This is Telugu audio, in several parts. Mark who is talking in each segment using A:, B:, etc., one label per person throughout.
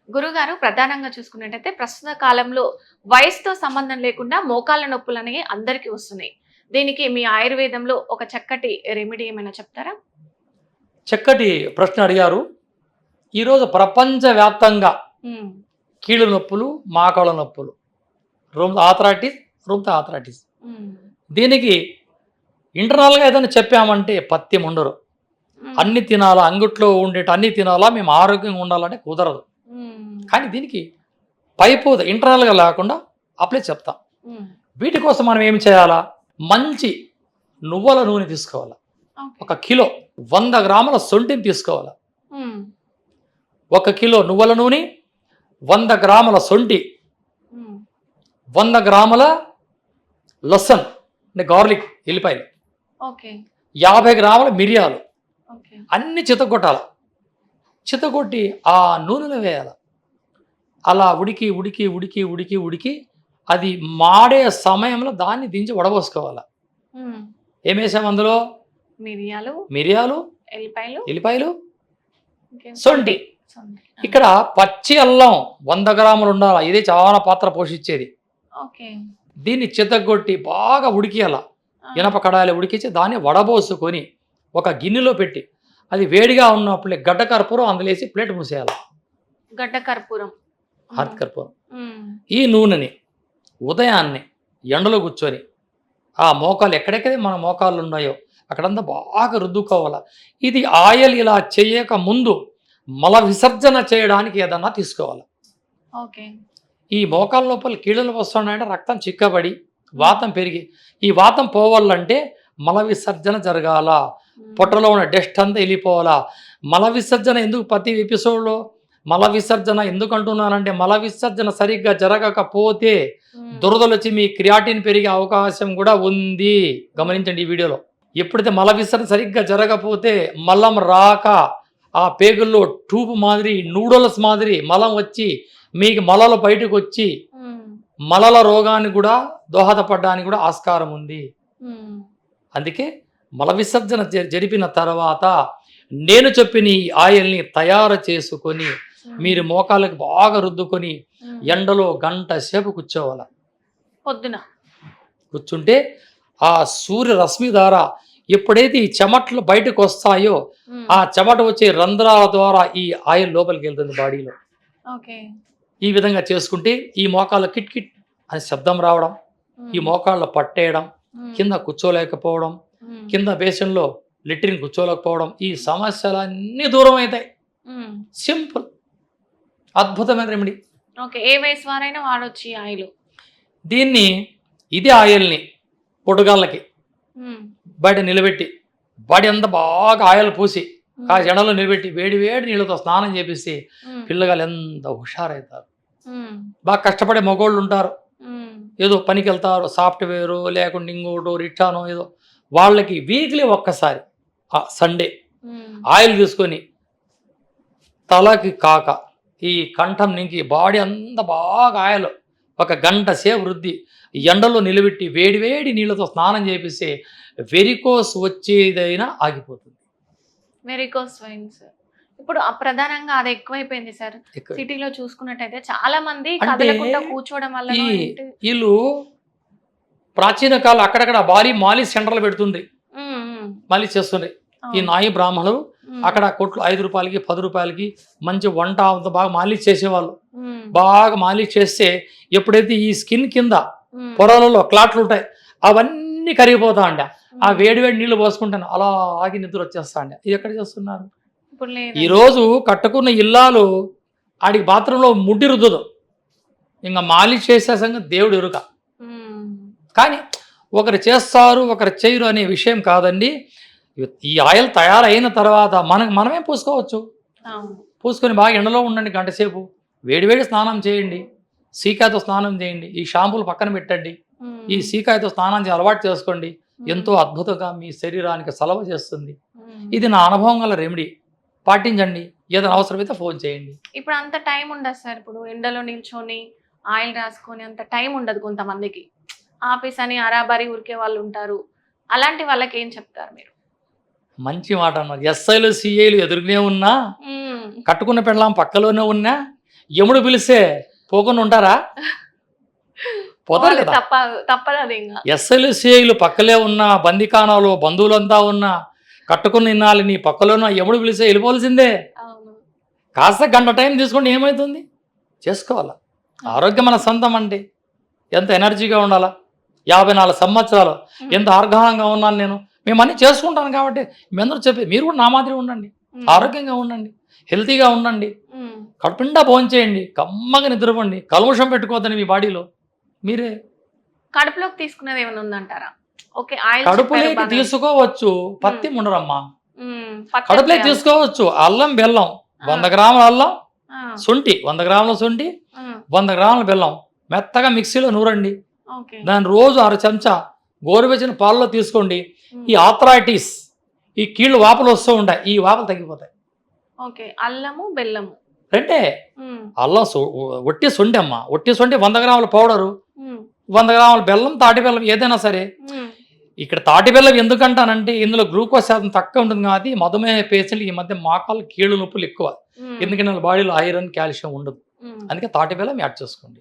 A: గురుగారు ప్రధానంగా చూసుకున్నట్టయితే ప్రస్తుత కాలంలో వయసుతో సంబంధం లేకుండా మోకాళ్ళ నొప్పులు అనేవి అందరికీ వస్తున్నాయి. దీనికి మీ ఆయుర్వేదంలో ఒక చక్కటి రెమెడీ ఏమైనా చెప్తారా?
B: చక్కటి ప్రశ్న అడిగారు. ఈరోజు ప్రపంచవ్యాప్తంగా
A: హ్మ్.
B: కీళ్ళ నొప్పులు, మోకాళ్ళ నొప్పులు, ఆర్థరైటిస్, ఆర్థరైటిస్.
A: హ్మ్.
B: దీనికి ఇంటర్నల్‌గా ఏదైనా చెప్పామంటే పత్యం ఉండరు.
A: హ్మ్.
B: అన్ని తినాలా, అంగుట్లో ఉండేటి అన్నీ తినాలా, మేము ఆరోగ్యంగా ఉండాలంటే కుదరదు.
A: హ్మ్.
B: కానీ దీనికి పైపోదు ఇంటర్నల్‌గా లేకుండా అప్లై చెప్తాం.
A: హ్మ్.
B: వీటి కోసం మనం ఏమి చేయాలా? మంచి నువ్వుల నూనె తీసుకోవాలా.
A: ఓకే.
B: 1 కిలో 100 గ్రాముల సొంటిని తీసుకోవాలా.
A: హ్మ్.
B: 1 కిలో నువ్వుల నూనె, 100 గ్రాముల సొంటి,
A: హ్మ్.
B: 100 గ్రాముల లసన్ అంటే గార్లిక్ ఎల్లిపాయలు,
A: ఓకే.
B: 50 గ్రాముల మిరియాలు
A: ఓకే.
B: అన్నీ చితగొట్టాలి. చితగొట్టి ఆ నూనెలో వేయాలి. అలా ఉడికి ఉడికి ఉడికి ఉడికి ఉడికి అది మాడే సమయంలో దాన్ని దించి వడబోసుకోవాలి.
A: హ్మ్.
B: ఏమేసాం అందులో?
A: మిరియాలు,
B: మిరియాలు,
A: ఎల్లిపాయలు,
B: ఎల్లిపాయలు,
A: ఇంకేం
B: సొంటి.
A: సొంటి.
B: ఇక్కడ పచ్చి అల్లం 100 గ్రాములు ఉండాలి. ఇది చాలా పాత్ర పోషించేది.
A: ఓకే.
B: దీన్ని చితగ్గొట్టి బాగా ఉడికియాల.
A: ఆ!
B: ఇనప కడాయిలో ఉడికించి దాన్ని వడబోసుకొని ఒక గిన్నెలో పెట్టి అది వేడిగా ఉన్నప్పుడే గడ్డ కర్పూరం అందులో వేసి ప్లేట్ మూసేయాలి.
A: గడ్డ కర్పూరం.
B: హాత్
A: హ్మ్.
B: కర్పూరం.
A: హ్మ్.
B: ఈ నూనెని ఉదయాన్నే ఎండలో కూర్చొని ఆ మోకాలు ఎక్కడెక్కడైతే మన మోకాళ్ళు ఉన్నాయో అక్కడంతా బాగా రుద్దుకోవాలి. ఇది ఆయిల్ ఇలా చేయక ముందు మల విసర్జన చేయడానికి ఏదన్నా తీసుకోవాలి.
A: ఓకే.
B: ఈ మోకాళ్ళ లోపల కీళ్ళ నొప్పి వస్తున్నాయంటే రక్తం చిక్కబడి
A: హ్మ్.
B: వాతం పెరిగి ఈ వాతం పోవాలంటే మల విసర్జన జరగాల.
A: హ్మ్.
B: పొట్టలో ఉన్న డస్ట్ అంతా వెళ్ళిపోవాలా. మల విసర్జన ఎందుకు ప్రతి ఎపిసోడ్‌లో మల విసర్జన ఎందుకు అంటున్నానంటే మల విసర్జన సరిగ్గా జరగకపోతే
A: హ్మ్.
B: దురదలొచ్చి మీ క్రియాటిన్ పెరిగే అవకాశం కూడా ఉంది. గమనించండి ఈ వీడియోలో. ఎప్పుడైతే మల విసర్జన సరిగ్గా జరగకపోతే మలం రాక ఆ పేగుల్లో ట్యూబ్ మాదిరి నూడిల్స్ మాదిరి మలం వచ్చి మీకు మలలు బయటకొచ్చి
A: హ్మ్.
B: మలల రోగానికి కూడా దోహదపడడానికి కూడా ఆస్కారం ఉంది.
A: హ్మ్.
B: అందుకే మల విసర్జన జరిపిన తర్వాత నేను చెప్పిన ఈ ఆయిల్‌ని తయారు చేసుకొని మీరు
A: హ్మ్.
B: మోకాళ్ళకి బాగా రుద్దుకొని
A: హ్మ్.
B: ఎండలో గంట సేపు కూర్చోవాల.
A: పొద్దున.
B: కూర్చుంటే ఆ సూర్యరశ్మి ద్వారా ఎప్పుడైతే ఈ చెమట్లు బయటకొస్తాయో
A: హ్మ్.
B: ఆ చెమట వచ్చే రంధ్రాల ద్వారా ఈ ఆయిల్ లోపలికెళ్తుంది బాడీలో.
A: ఓకే.
B: ఈ విధంగా చేసుకుంటే ఈ మోకాళ్ళ కిట్ కిట్ అని శబ్దం రావడం, ఈ
A: హ్మ్.
B: మోకాళ్ళ పట్టేయడం,
A: హ్మ్.
B: కింద కూర్చోలేకపోవడం,
A: హ్మ్.
B: కింద బేసిన్‌లో లెట్రిన్ కూర్చోలేకపోవడం ఈ సమస్యలన్నీ దూరం అయితాయి.
A: హ్మ్.
B: సింపుల్. అద్భుతమైన రెమెడీ.
A: ఓకే. ఏ వయసు వారైనా వాడొచ్చు ఈ ఆయిలు.
B: దీన్ని ఇదే ఆయిల్‌ని పొడుగాళ్ళకి
A: హ్మ్.
B: బయట నిలబెట్టి బాడీ అంతా బాగా ఆయిల్ పూసి
A: హ్మ్.
B: ఎండలో నిలబెట్టి వేడి వేడి నీళ్ళతో స్నానం చేపిస్తే
A: హ్మ్.
B: పిల్లగాళ్ళు ఎంత హుషారవుతారు.
A: హ్మ్.
B: బాగా కష్టపడే మగోళ్ళు ఉంటారు.
A: హ్మ్.
B: ఏదో పనికెళ్తారు. సాఫ్ట్‌వేరో లేకుంటే ఇంకోటో రిక్షానో ఏదో వాళ్ళకి వీక్లీ ఒక్కసారి సండే
A: హ్మ్.
B: ఆయిల్ తీసుకొని తలకి కాక ఈ కంఠం నుంచి బాడీ అంతా బాగా ఆయిల్ ఒక గంట సేపు రుద్ది ఎండలో నిలబెట్టి వేడి వేడి నీళ్ళతో స్నానం చేపిస్తే వెరికోస్ వచ్చేదైనా ఆగిపోతుంది.
A: Varicose veins. ఇప్పుడు ప్రధానంగా అది ఎక్కువైపోయింది సార్.
B: ఎక్కువ
A: సిటీలో చూసుకున్నట్టయితే చాలా మంది
B: అంటే
A: కదలకుండా కూర్చోవడం
B: ఈ
A: వల్లనో ఏంటి.
B: వీళ్ళు ప్రాచీన కాలం అక్కడక్కడ మాలిష్ సెంటర్లు పెడుతుండ్రి.
A: హ్మ్. హ్మ్.
B: మాలిష్ చేస్తుండ్రి. ఈ
A: అవును.
B: నాయి బ్రాహ్మణులు
A: హ్మ్.
B: అక్కడ కొట్లు రూ. 5కి, రూ. 10కి మంచి వంట అంతా బాగా మాలిష్ చేసేవాళ్ళు.
A: హ్మ్.
B: బాగా మాలిష్ చేస్తే ఎప్పుడైతే ఈ స్కిన్ కింద
A: హ్మ్.
B: పొరలలో క్లాట్లు ఉంటాయి అవన్నీ కరిగిపోతా అండి. ఆ
A: హ్మ్.
B: వేడి వేడి నీళ్ళు పోసుకుంటాను అలా ఆగి నిద్ర వచ్చేస్తా అండి. ఇది ఎక్కడ చేస్తున్నారు?
A: ఇప్పుడు లేదండి.
B: ఈరోజు కట్టుకున్న ఇల్లాలు ఆడికి బాత్రూంలో ముడ్డి రుద్దదు. ఇంక మాలిష్ చేసే సంగతి దేవుడు ఎరుక.
A: హ్మ్.
B: కానీ ఒకరు చేస్తారు ఒకరు చేయరు అనే విషయం కాదండి. ఈ ఆయిల్ తయారైన తర్వాత మనమే పూసుకోవచ్చు.
A: అవును.
B: పూసుకొని బాగా ఎండలో ఉండండి గంట సేపు. వేడి వేడి స్నానం చేయండి. సీకాతో స్నానం చేయండి. ఈ షాంపూలు పక్కన పెట్టండి. ఈ
A: హ్మ్.
B: సీకాయతో స్నానం అలవాటు చేసుకోండి.
A: హ్మ్.
B: ఎంతో అద్భుతంగా మీ శరీరానికి సలవ చేస్తుంది.
A: హ్మ్.
B: ఇది నా అనుభవం గల రెమెడీ. పాటించండి. ఏదైనా అవసరమైతే ఫోన్ చేయండి.
A: ఇప్పుడు అంత టైం ఉండదు సార్. ఇప్పుడు ఎండలో నిల్చొని ఆయిల్ రాసుకొని అంత టైం ఉండదు కొంతమందికి. ఆఫీస్ అని అరాబరి ఉరికే వాళ్ళు ఉంటారు. అలాంటి వాళ్ళకి ఏం చెప్తారు మీరు?
B: మంచి మాట అన్నారు. ఎస్ఐలు, సీఐలు ఎదురుగానే ఉన్నా,
A: హ్మ్.
B: కట్టుకున్న పెళ్ళాం పక్కలోనే ఉన్నా, యముడు పిలిస్తే పోకుండా ఉంటారా? పోతారు
A: వాళ్ళు
B: కదా.
A: తప్పదు అది ఇంకా.
B: ఎస్ఎల్సిఐలు పక్కలే ఉన్నా, బందికానాలు బంధువులంతా ఉన్నా, కట్టుకుని ఇన్నాళ్ళు నీ పక్కలో ఉన్న యముడు పిలిస్తే వెళ్ళిపోవాల్సిందే.
A: అవును.
B: కాస్త గంట టైం తీసుకుంటే ఏమవుతుంది? చేసుకోవాలా. ఆరోగ్యం మన సొంతం అంటే ఎంత ఎనర్జీగా ఉండాలా. 54 సంవత్సరాలు ఎంత ఆర్గానంగా ఉన్నాను నేను. మేము అన్నీ చేసుకుంటాను కాబట్టి మీ అందరూ చెప్పి మీరు కూడా నా మాదిరి ఉండండి, ఆరోగ్యంగా ఉండండి, హెల్తీగా ఉండండి, కడుపుండా భోంచేయండి, కమ్మగా నిద్రపోండి, కల్మషం పెట్టుకోవద్దని మీ బాడీలో మీరే.
A: కడుపులోకి తీసుకునేది ఏమైనా ఉందంటారా? ఓకే, ఆయిల్
B: కడుపులోకి తీసుకోవచ్చు, పత్తి ఉండరమ్మా. కడుపులోకి తీసుకోవచ్చు అల్లం బెల్లం, 100 గ్రాముల అల్లం, శొంఠి 100 గ్రాముల శొంఠి, 100 గ్రాముల బెల్లం మెత్తగా మిక్సీలో నూరండి. దాన్ని రోజు 6 చెంచా గోరువెచ్చని పాలలో తీసుకోండి. ఈ ఆర్థరైటిస్, ఈ కీళ్ళు వాపులు వస్తూ ఉంటాయి, ఈ వాపులు తగ్గిపోతాయి.
A: ఓకే, అల్లము బెల్లము
B: రెండే. అల్లం ఒట్టి సొంటి అమ్మ, ఒట్టి సొంటి 100 గ్రాముల పౌడరు, 100 గ్రాముల బెల్లం, తాటి బెల్లం ఏదైనా సరే. ఇక్కడ తాటి బెల్లం ఎందుకంటానంటే ఇందులో గ్లూకోజ్ శాతం తక్కువ ఉంటుంది కాబట్టి మధుమేహ పేషెంట్లు ఈ మధ్య మోకాలు కీళ్ళు నొప్పులు ఎక్కువ, ఎందుకంటే వాళ్ళ బాడీలో ఐరన్ కాల్షియం ఉండదు. అందుకే తాటి బెల్లం యాడ్ చేసుకోండి.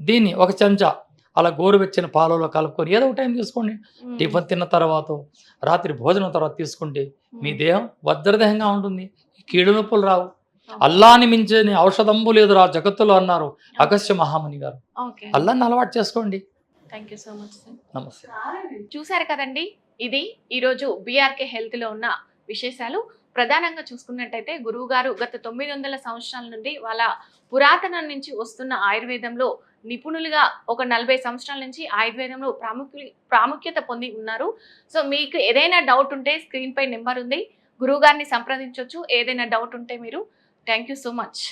B: దీన్ని 1 చెంచా అలా గోరువెచ్చిన పాలలో కలుపుకొని ఏదో ఒక టైం తీసుకోండి. టిఫిన్ తిన్న తర్వాత, రాత్రి భోజనం తర్వాత తీసుకుంటే మీ దేహం వజ్రదేహంగా ఉంటుంది, కీళ్ళు నొప్పులు రావు. అల్లాని మించని ఔషధంబు లేదు రా జగత్తులో అన్నారు అగస్త్య మహాముని గారు. అల్లాన్ని అలవాటు చేసుకోండి.
A: Thank you so much sir.
B: నమస్తే.
A: చూసారు కదండి, ఇది ఈరోజు బీఆర్కే హెల్త్లో ఉన్న విశేషాలు. ప్రధానంగా చూసుకున్నట్టయితే గురువు గారు గత 900 సంవత్సరాల నుండి వాళ్ళ పురాతనం నుంచి వస్తున్న ఆయుర్వేదంలో నిపుణులుగా ఒక 40 సంవత్సరాల నుంచి ఆయుర్వేదంలో ప్రాముఖ్యత పొంది ఉన్నారు. సో మీకు ఏదైనా డౌట్ ఉంటే స్క్రీన్ పై నెంబర్ ఉంది, గురువు గారిని సంప్రదించవచ్చు. ఏదైనా డౌట్ ఉంటే మీరు. Thank you so much.